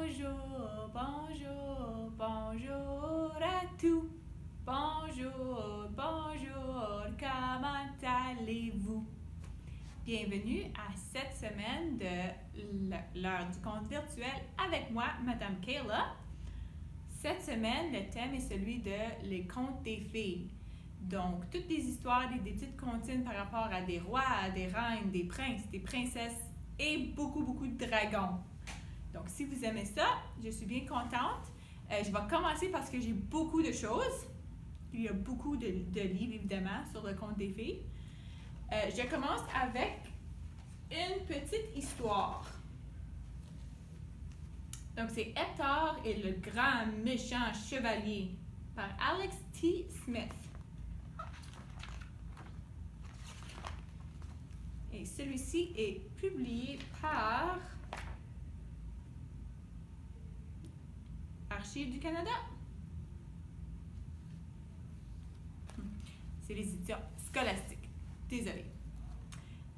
Bonjour, bonjour, bonjour à tous. Bonjour, bonjour, comment allez-vous? Bienvenue à cette semaine de l'heure du conte virtuel avec moi, Madame Kayla. Cette semaine, le thème est celui de les contes des filles. Donc, toutes les histoires des petites comptines par rapport à des rois, des reines, des princes, des princesses et beaucoup de dragons. Donc, si vous aimez ça, je suis bien contente. Je vais commencer parce que j'ai beaucoup de choses. Il y a beaucoup de livres, évidemment, sur le conte des filles. Je commence avec une petite histoire. Donc, c'est Hector et le grand méchant chevalier par Alex T. Smith. Et celui-ci est publié par Archives du Canada. C'est les éditions scolastiques. Désolée.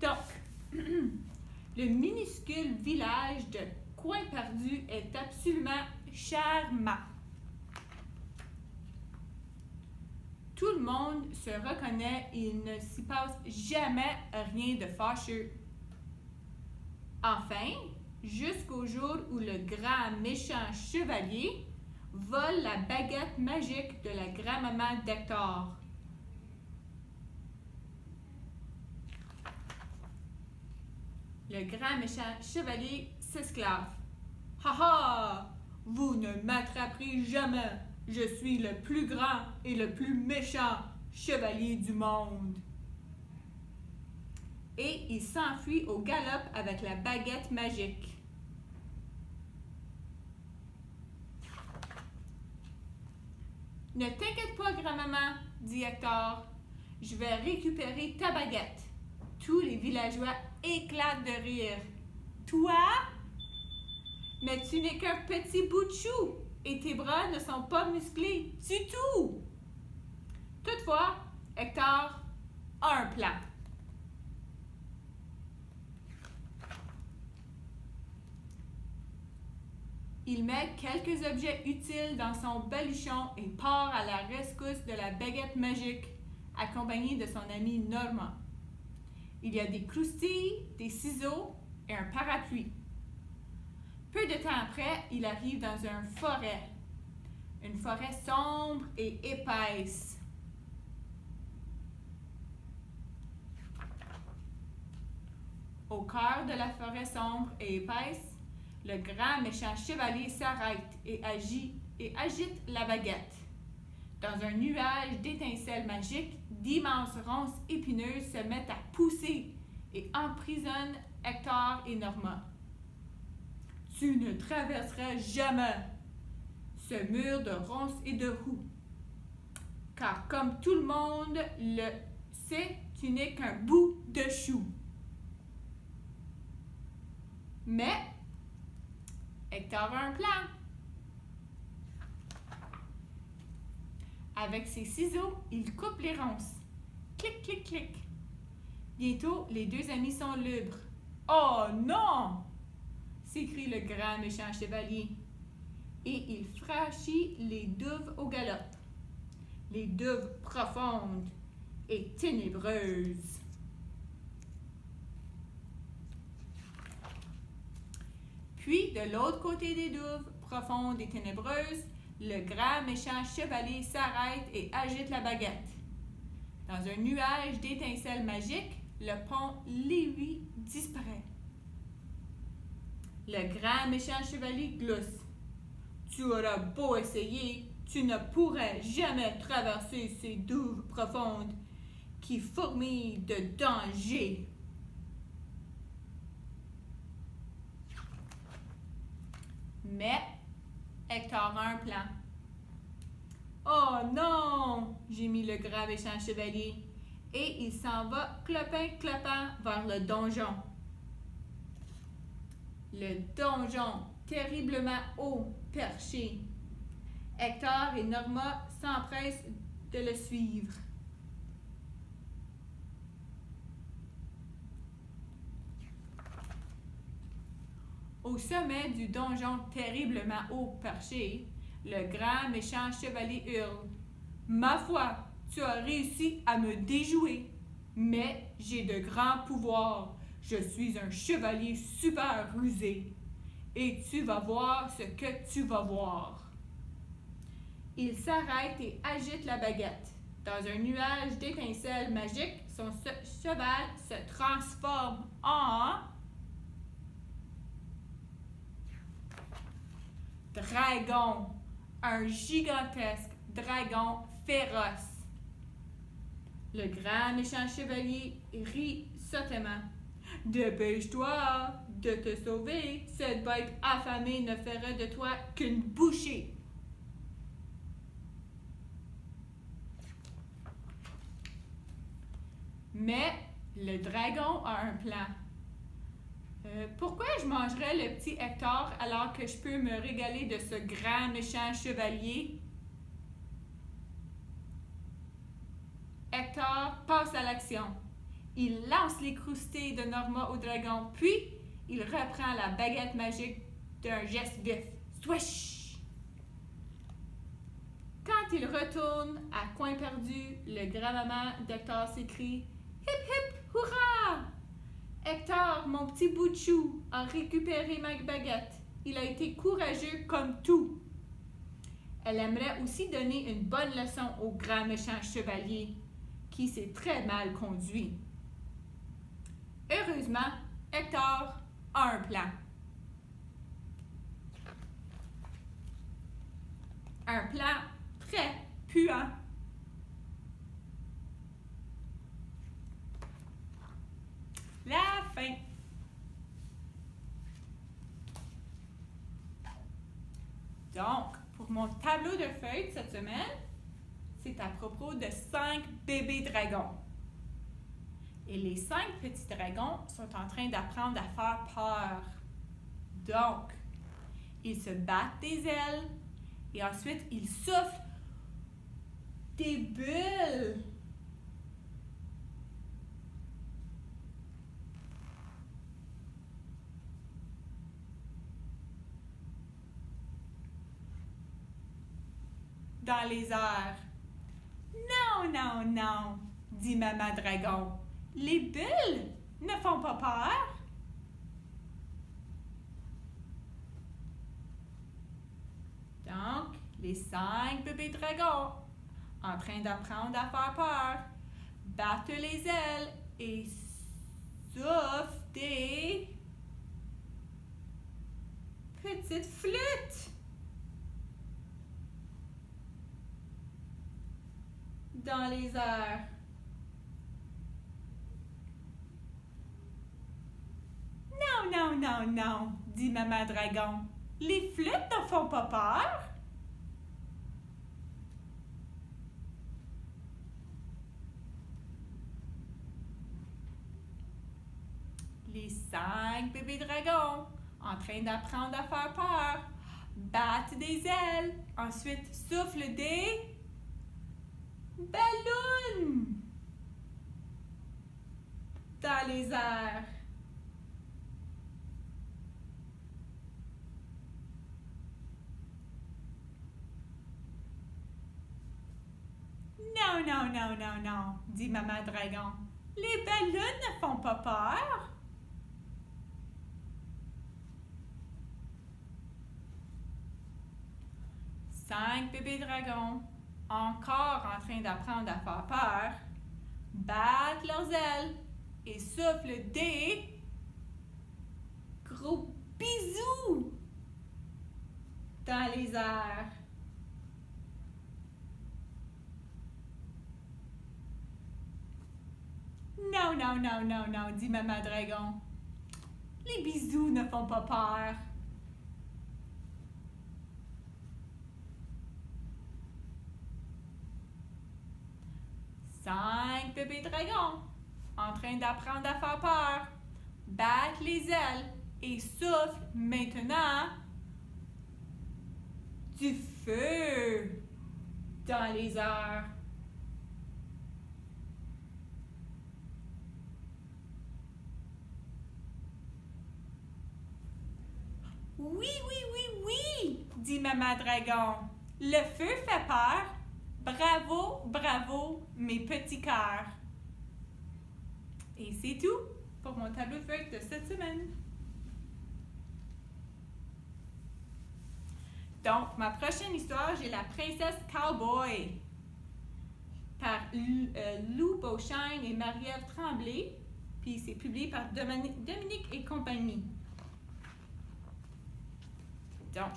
Donc, le minuscule village de Coin Perdu est absolument charmant. Tout le monde se reconnaît et il ne s'y passe jamais rien de fâcheux. Enfin, jusqu'au jour où le grand méchant chevalier vole la baguette magique de la grand-maman d'Hector. Le grand méchant chevalier s'esclave. « Ha ha! Vous ne m'attraperez jamais! Je suis le plus grand et le plus méchant chevalier du monde! » Et il s'enfuit au galop avec la baguette magique. « Ne t'inquiète pas, grand-maman, dit Hector. Je vais récupérer ta baguette. » Tous les villageois éclatent de rire. « Toi? Mais tu n'es qu'un petit bout de chou et tes bras ne sont pas musclés du tout! » Toutefois, Hector a un plan. Il met quelques objets utiles dans son baluchon et part à la rescousse de la baguette magique, accompagné de son ami Normand. Il y a des croustilles, des ciseaux et un parapluie. Peu de temps après, il arrive dans une forêt sombre et épaisse. Au cœur de la forêt sombre et épaisse, le grand méchant chevalier s'arrête et agite la baguette. Dans un nuage d'étincelles magiques, d'immenses ronces épineuses se mettent à pousser et emprisonnent Hector et Normand. « Tu ne traverseras jamais ce mur de ronces et de roux, car comme tout le monde le sait, tu n'es qu'un bout de chou. » Mais Hector a un plan. Avec ses ciseaux, il coupe les ronces. Clic, clic, clic. Bientôt, les deux amis sont libres. « Oh non! » s'écrie le grand méchant chevalier. Et il franchit les douves au galop. Les douves profondes et ténébreuses. Puis, de l'autre côté des douves profondes et ténébreuses, le grand méchant chevalier s'arrête et agite la baguette. Dans un nuage d'étincelles magiques, le pont Lévis disparaît. Le grand méchant chevalier glousse. « Tu auras beau essayer, tu ne pourrais jamais traverser ces douves profondes qui fourmillent de danger. » Mais Hector a un plan. « Oh non! » gémit le grand méchant chevalier. Et il s'en va clopin-clopant vers le donjon. Le donjon, terriblement haut, perché. Hector et Normand s'empressent de le suivre. Au sommet du donjon terriblement haut perché, le grand méchant chevalier hurle. Ma foi, tu as réussi à me déjouer, mais j'ai de grands pouvoirs. Je suis un chevalier super rusé. Et tu vas voir ce que tu vas voir. Il s'arrête et agite la baguette. Dans un nuage d'étincelles magiques, son cheval se transforme en dragon, un gigantesque dragon féroce. Le grand méchant chevalier rit sottement. Dépêche-toi de te sauver, cette bête affamée ne ferait de toi qu'une bouchée. Mais le dragon a un plan. Pourquoi je mangerais le petit Hector alors que je peux me régaler de ce grand méchant chevalier? Hector passe à l'action. Il lance les croustilles de Norma au dragon, puis il reprend la baguette magique d'un geste vif. Swish! Quand il retourne à coin perdu, le grand-maman d'Hector s'écrie « Hip hip, hurrah! Hector, mon petit bout de chou, a récupéré ma baguette. Il a été courageux comme tout. » Elle aimerait aussi donner une bonne leçon au grand méchant chevalier, qui s'est très mal conduit. Heureusement, Hector a un plan. Un plan très puant. La fin. Donc, pour mon tableau de feuilles de cette semaine, c'est à propos de 5 bébés dragons. Et les 5 petits dragons sont en train d'apprendre à faire peur. Donc, ils se battent des ailes et ensuite ils soufflent des bulles. Dans les airs. Non, non, non, dit Maman Dragon. Les bulles ne font pas peur. Donc, les 5 bébés dragons, en train d'apprendre à faire peur, battent les ailes et soufflent des petites flûtes dans les airs. Non, non, non, non, dit Maman Dragon. Les flûtes ne font pas peur. Les 5 bébés dragons, en train d'apprendre à faire peur, battent des ailes, ensuite soufflent des ballons dans les airs. Non, non, non, non, non, dit Maman Dragon. Les ballons ne font pas peur. Cinq bébés dragons, encore en train d'apprendre à faire peur, battent leurs ailes et soufflent des gros bisous dans les airs. Non, non, non, non, non, dit Maman Dragon. Les bisous ne font pas peur. Cinq bébés dragons, en train d'apprendre à faire peur, battent les ailes et soufflent maintenant du feu dans les airs. Oui, oui, oui, oui, dit Maman Dragon. Le feu fait peur. Bravo, bravo, mes petits cœurs. Et c'est tout pour mon tableau de feuilles de cette semaine. Donc, ma prochaine histoire, j'ai La princesse Cowboy par Lou Beauchesne et Marie-Ève Tremblay. Puis c'est publié par Dominique et compagnie. Donc,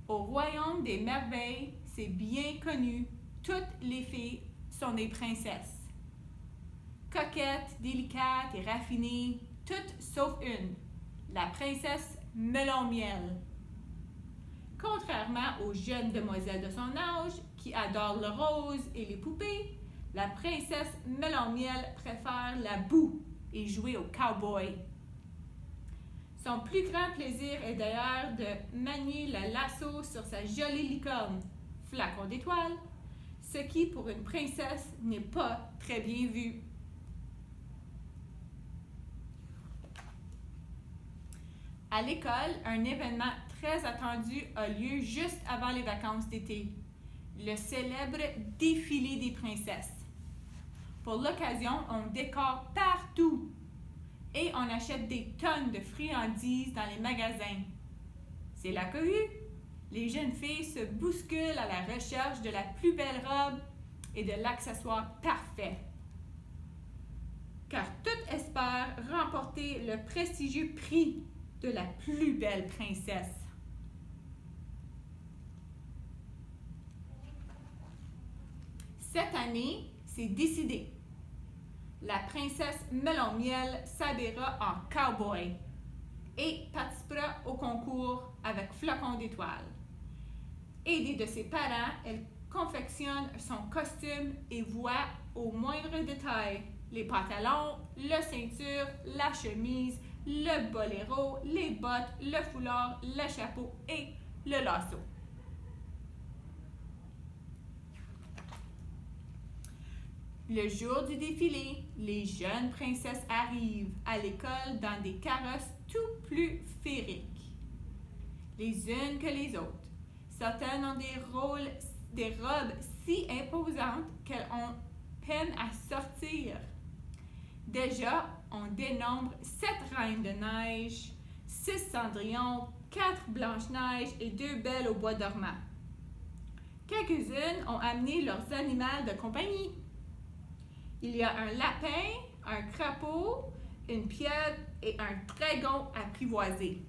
au royaume des merveilles, c'est bien connu, toutes les filles sont des princesses. Coquettes, délicates et raffinées, toutes sauf une, la princesse Melon-Miel. Contrairement aux jeunes demoiselles de son âge qui adorent le rose et les poupées, la princesse Melon-Miel préfère la boue et jouer au cowboy. Son plus grand plaisir est d'ailleurs de manier le lasso sur sa jolie licorne, Flacon d'étoiles, ce qui pour une princesse n'est pas très bien vu. À l'école, un événement très attendu a lieu juste avant les vacances d'été, le célèbre défilé des princesses. Pour l'occasion, on décore partout et on achète des tonnes de friandises dans les magasins. C'est la cohue. Les jeunes filles se bousculent à la recherche de la plus belle robe et de l'accessoire parfait. Car toutes espèrent remporter le prestigieux prix de la plus belle princesse. Cette année, c'est décidé. La princesse Melon-Miel s'habillera en cowboy et participera au concours avec Flacon d'étoiles. Aidée de ses parents, elle confectionne son costume et voit au moindre détail les pantalons, la ceinture, la chemise, le boléro, les bottes, le foulard, le chapeau et le lasso. Le jour du défilé, les jeunes princesses arrivent à l'école dans des carrosses tout plus féeriques, les unes que les autres. Certaines ont des robes si imposantes qu'elles ont peine à sortir. Déjà, on dénombre 7 reines de neige, 6 cendrillons, 4 blanches-neiges et 2 belles au bois dormant. Quelques-unes ont amené leurs animaux de compagnie. Il y a un lapin, un crapaud, une pieuvre et un dragon apprivoisé.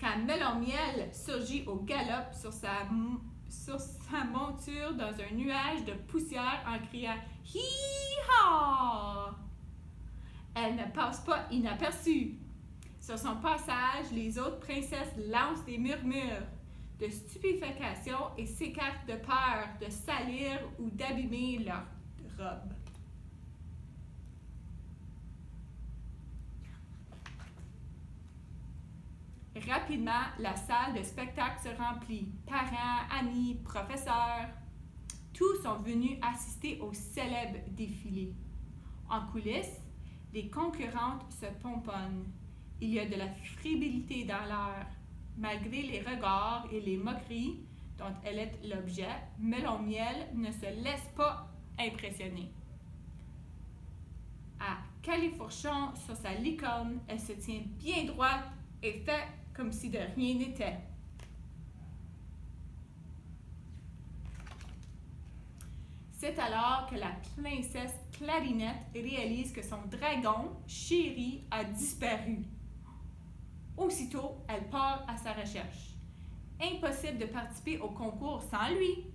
Quand Melon-Miel surgit au galop sur sa monture dans un nuage de poussière en criant « Hi-ha !» Elle ne passe pas inaperçue. Sur son passage, les autres princesses lancent des murmures de stupéfaction et s'écartent de peur de salir ou d'abîmer leur robe. Rapidement, la salle de spectacle se remplit. Parents, amis, professeurs, tous sont venus assister au célèbre défilé. En coulisses, les concurrentes se pomponnent. Il y a de la fébrilité dans l'air. Malgré les regards et les moqueries dont elle est l'objet, Melon-Miel ne se laisse pas impressionner. À califourchon sur sa licorne, elle se tient bien droite et fait comme si de rien n'était. C'est alors que la princesse Clarinette réalise que son dragon, Chéri, a disparu. Aussitôt, elle part à sa recherche. Impossible de participer au concours sans lui.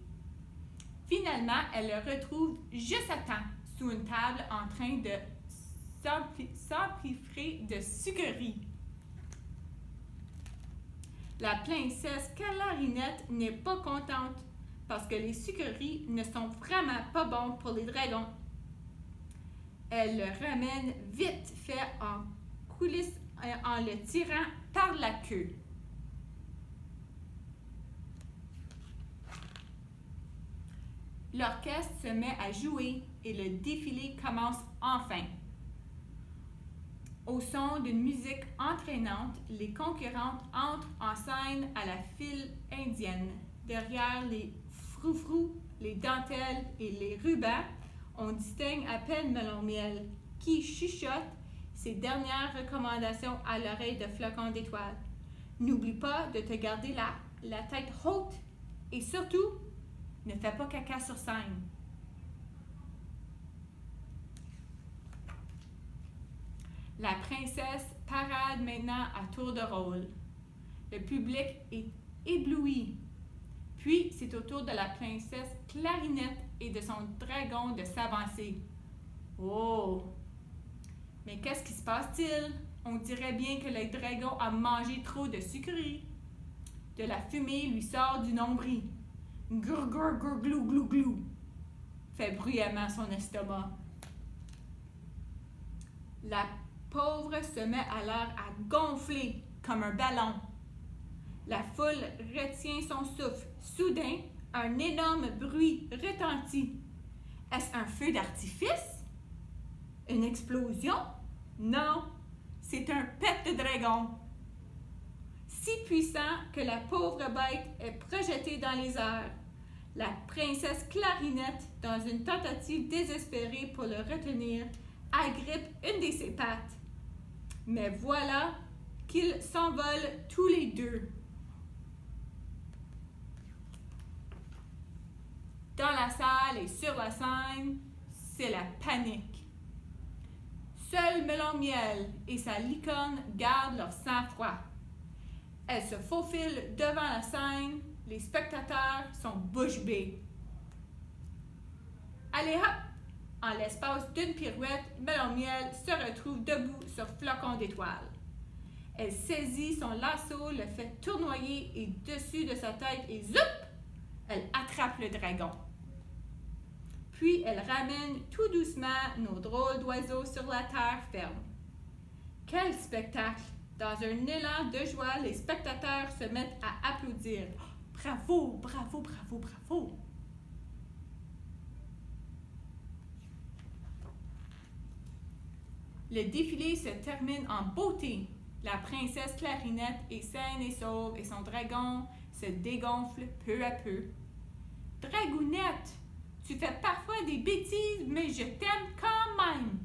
Finalement, elle le retrouve juste à temps, sous une table en train de s'empiffrer de sucreries. La princesse Clarinette n'est pas contente parce que les sucreries ne sont vraiment pas bonnes pour les dragons. Elle le ramène vite fait en coulisses en le tirant par la queue. L'orchestre se met à jouer et le défilé commence enfin. Au son d'une musique entraînante, les concurrentes entrent en scène à la file indienne. Derrière les froufrous, les dentelles et les rubans, on distingue à peine Melon Miel, qui chuchote ses dernières recommandations à l'oreille de Flocon d'Étoile. N'oublie pas de te garder la tête haute et surtout, ne fais pas caca sur scène. La princesse parade maintenant à tour de rôle. Le public est ébloui. Puis, c'est au tour de la princesse Clarinette et de son dragon de s'avancer. Oh! Mais qu'est-ce qui se passe-t-il? On dirait bien que le dragon a mangé trop de sucreries. De la fumée lui sort du nombril. Grrr, grrr, grrr, glou, glou, glou, fait bruyamment son estomac. La pauvre se met alors à gonfler comme un ballon. La foule retient son souffle. Soudain, un énorme bruit retentit. Est-ce un feu d'artifice? Une explosion? Non, c'est un pet de dragon. Si puissant que la pauvre bête est projetée dans les airs. La princesse Clarinette, dans une tentative désespérée pour le retenir, agrippe une de ses pattes. Mais voilà qu'ils s'envolent tous les deux. Dans la salle et sur la scène, c'est la panique. Seul Melon Miel et sa licorne gardent leur sang-froid. Elle se faufile devant la scène, les spectateurs sont bouche bée. Allez hop! En l'espace d'une pirouette, Melon Miel se retrouve debout sur Flocon d'Étoile. Elle saisit son lasso, le fait tournoyer et dessus de sa tête et zoup! Elle attrape le dragon. Puis elle ramène tout doucement nos drôles d'oiseaux sur la terre ferme. Quel spectacle! Dans un élan de joie, les spectateurs se mettent à applaudir. Bravo, bravo, bravo, bravo! Le défilé se termine en beauté. La princesse Clarinette est saine et sauve et son dragon se dégonfle peu à peu. Dragounette, tu fais parfois des bêtises, mais je t'aime quand même,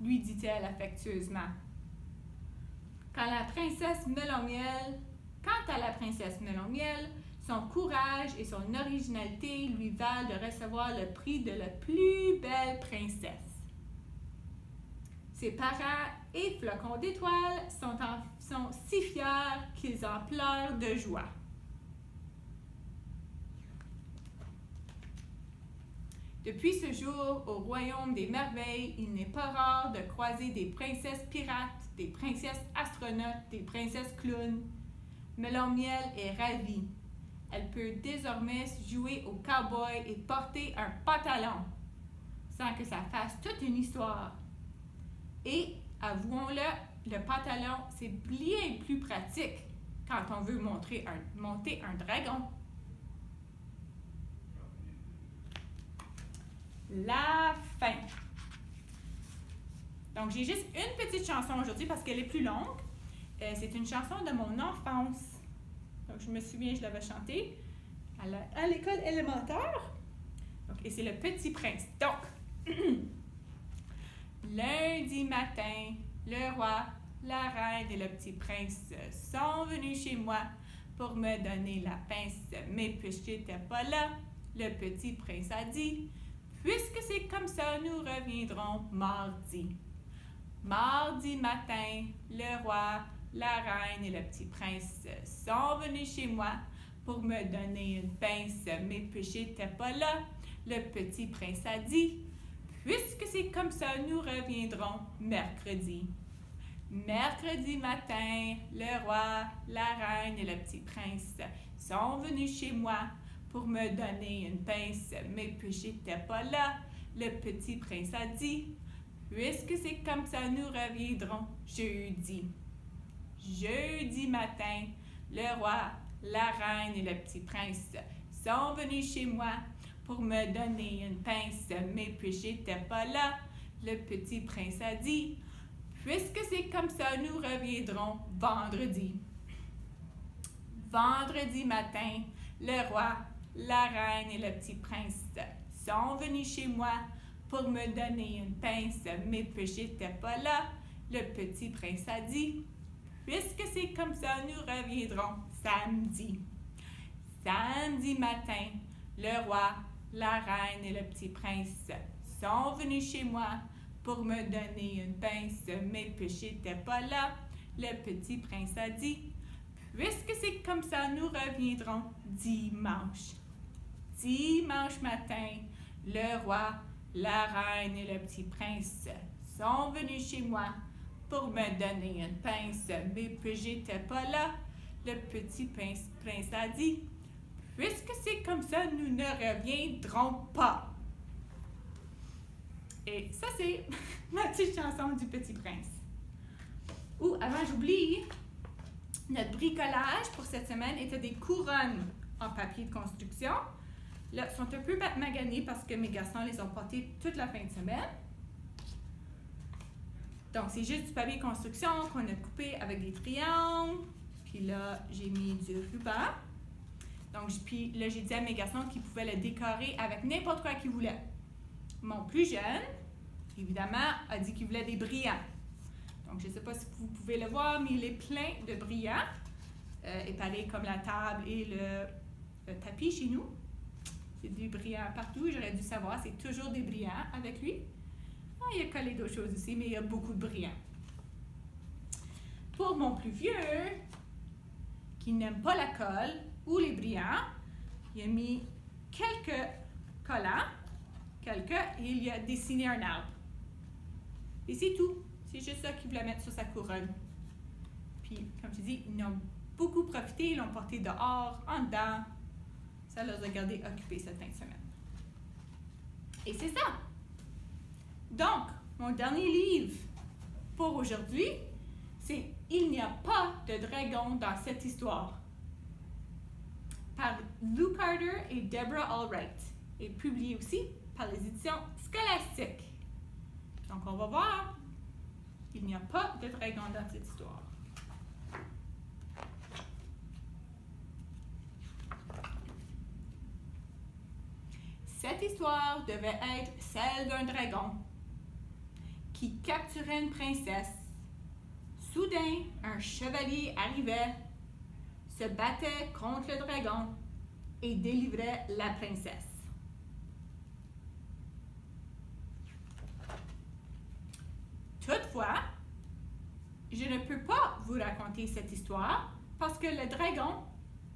lui dit-elle affectueusement. Quant à la princesse Melon Miel, son courage et son originalité lui valent de recevoir le prix de la plus belle princesse. Ses parents et Flocon d'Étoile sont si fiers qu'ils en pleurent de joie. Depuis ce jour, au royaume des merveilles, il n'est pas rare de croiser des princesses pirates, des princesses astronautes, des princesses clowns. Melon Miel est ravie. Elle peut désormais jouer au cow-boy et porter un pantalon, sans que ça fasse toute une histoire. Et, avouons-le, le pantalon, c'est bien plus pratique quand on veut monter un dragon. La fin. Donc, j'ai juste une petite chanson aujourd'hui parce qu'elle est plus longue. C'est une chanson de mon enfance. Donc, je me souviens, je l'avais chantée à l'école élémentaire. Donc, et c'est Le Petit Prince. Donc, lundi matin, le roi, la reine et le petit prince sont venus chez moi pour me donner la pince. Mais puisque j'étais pas là, le petit prince a dit: puisque c'est comme ça, nous reviendrons mardi. Mardi matin, le roi, la reine et le petit prince sont venus chez moi pour me donner une pince. Mais puisque j'étais pas là, le petit prince a dit: puisque c'est comme ça, nous reviendrons mercredi. Mercredi matin, le roi, la reine et le petit prince sont venus chez moi pour me donner une pince, mais puis j'étais pas là. Le petit prince a dit: puisque c'est comme ça, nous reviendrons jeudi. Jeudi matin, le roi, la reine et le petit prince sont venus chez moi pour me donner une pince, mais puis j'étais pas là. Le petit prince a dit: Puisque c'est comme ça, nous reviendrons vendredi. Vendredi matin, le roi, la reine et le petit prince sont venus chez moi pour me donner une pince, mais que j'étais pas là. Le petit prince a dit, puisque c'est comme ça, nous reviendrons samedi. Samedi matin, le roi, la reine et le petit prince sont venus chez moi pour me donner une pince, mais que j'étais pas là. Le petit prince a dit, puisque c'est comme ça, nous reviendrons dimanche. Dimanche matin, le roi, la reine et le petit prince sont venus chez moi pour me donner une pince, mais que j'étais pas là. Le petit prince a dit, puisque c'est comme ça, nous ne reviendrons pas. Et ça, c'est ma petite chanson du Petit Prince. Ou, avant j'oublie, notre bricolage pour cette semaine était des couronnes en papier de construction. Là, sont un peu maganés parce que mes garçons les ont portés toute la fin de semaine. Donc, c'est juste du papier de construction qu'on a coupé avec des triangles. Puis là, j'ai mis du ruban. Donc, puis là, j'ai dit à mes garçons qu'ils pouvaient le décorer avec n'importe quoi qu'ils voulaient. Mon plus jeune, évidemment, a dit qu'il voulait des brillants. Donc, je ne sais pas si vous pouvez le voir, mais il est plein de brillants. Et pareil comme la table et le tapis chez nous. C'est du brillant partout. J'aurais dû savoir, c'est toujours des brillants avec lui. Ah, il a collé d'autres choses aussi, mais il y a beaucoup de brillants. Pour mon plus vieux, qui n'aime pas la colle ou les brillants, il a mis quelques collants, et il a dessiné un arbre. Et c'est tout. C'est juste ça qu'il voulait mettre sur sa couronne. Puis, comme je dis, ils en ont beaucoup profité. Ils l'ont porté dehors, en dedans. Ça les a gardés occupés cette fin de semaine. Et c'est ça. Donc, mon dernier livre pour aujourd'hui, c'est « Il n'y a pas de dragon dans cette histoire » par Lou Carter et Deborah Allwright et publié aussi par les éditions Scolastiques. Donc, on va voir. Il n'y a pas de dragon dans cette histoire. Cette histoire devait être celle d'un dragon qui capturait une princesse. Soudain, un chevalier arrivait, se battait contre le dragon et délivrait la princesse. Toutefois, je ne peux pas vous raconter cette histoire parce que le dragon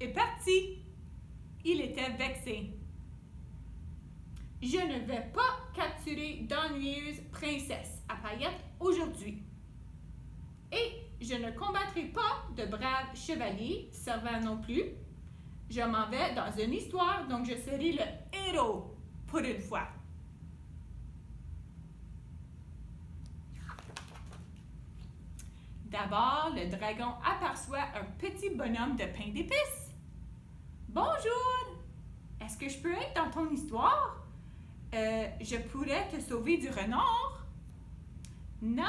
est parti. Il était vexé. Je ne vais pas capturer d'ennuyeuse princesse à paillettes aujourd'hui. Et je ne combattrai pas de braves chevaliers servants non plus. Je m'en vais dans une histoire, donc je serai le héros pour une fois. D'abord, le dragon aperçoit un petit bonhomme de pain d'épices. Bonjour! Est-ce que je peux être dans ton histoire? Je pourrais te sauver du renard? Non.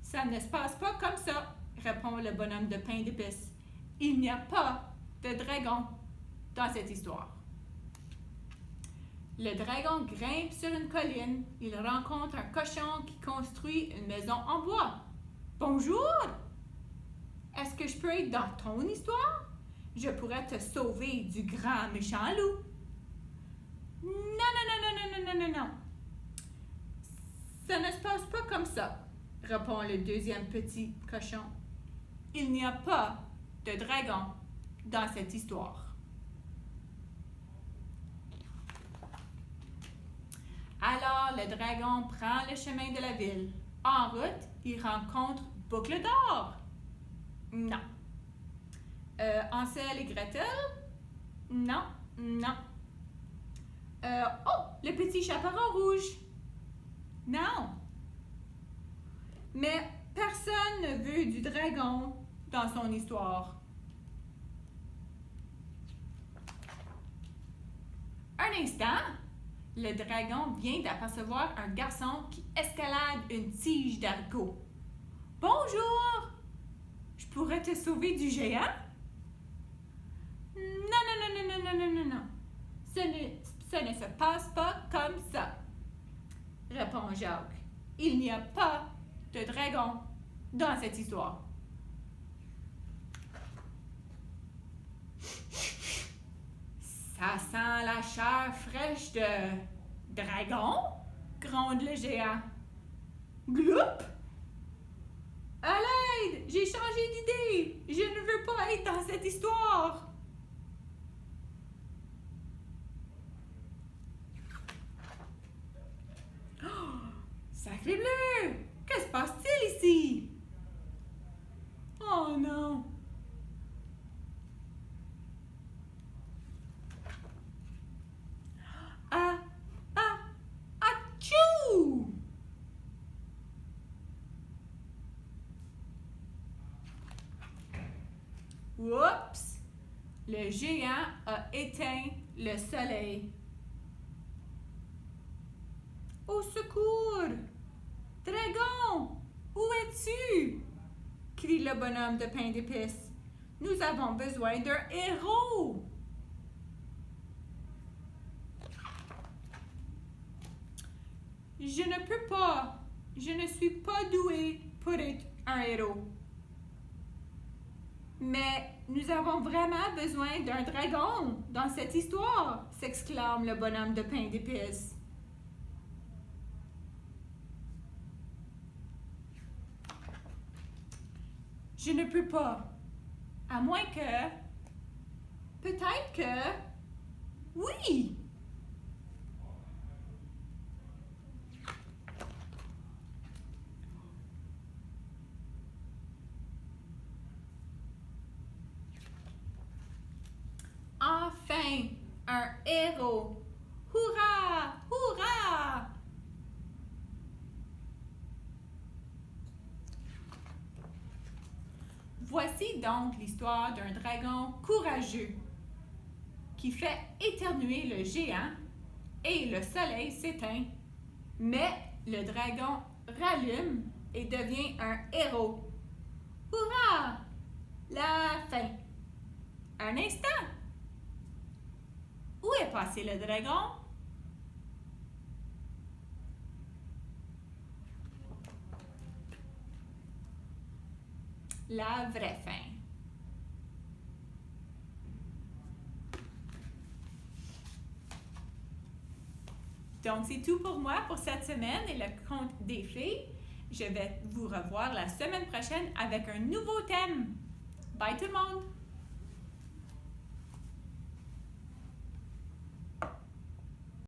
Ça ne se passe pas comme ça, répond le bonhomme de pain d'épices. Il n'y a pas de dragon dans cette histoire. Le dragon grimpe sur une colline. Il rencontre un cochon qui construit une maison en bois. Bonjour! Est-ce que je peux être dans ton histoire? Je pourrais te sauver du grand méchant loup. Non. Ça ne se passe pas comme ça, répond le deuxième petit cochon. Il n'y a pas de dragon dans cette histoire. Alors, le dragon prend le chemin de la ville. En route, il rencontre Boucle d'Or. Non. Hansel et Gretel? Non. Le petit chaperon rouge? Non. Mais personne ne veut du dragon dans son histoire. Un instant, Le dragon vient d'apercevoir un garçon qui escalade une tige d'argot. Bonjour! Je pourrais te sauver du géant? Non. Ce ne se passe pas comme ça, répond Jacques. Il n'y a pas de dragon dans cette histoire. Ça sent la chair fraîche de dragon, gronde le géant. Gloup! À l'aide! J'ai changé d'idée! Je ne veux pas être dans cette histoire! Oh, sacré bleu! Que se passe-t-il ici? Oh non! Achou! Oups! Le géant a éteint le soleil. Au secours! Dragon! Où es-tu? Crie le bonhomme de pain d'épices. Nous avons besoin d'un héros! Je ne peux pas. Je ne suis pas douée pour être un héros. Mais nous avons vraiment besoin d'un dragon dans cette histoire, s'exclame le bonhomme de pain d'épices. Je ne peux pas. À moins que... Peut-être que... Oui! Enfin, un héros! Hurrah! Hurrah! Voici donc l'histoire d'un dragon courageux qui fait éternuer le géant et le soleil s'éteint, mais le dragon rallume et devient un héros. Hurrah! La fin. Un instant. Où est passé le dragon? La vraie fin. Donc, c'est tout pour moi pour cette semaine et le conte des fées. Je vais vous revoir la semaine prochaine avec un nouveau thème. Bye tout le monde!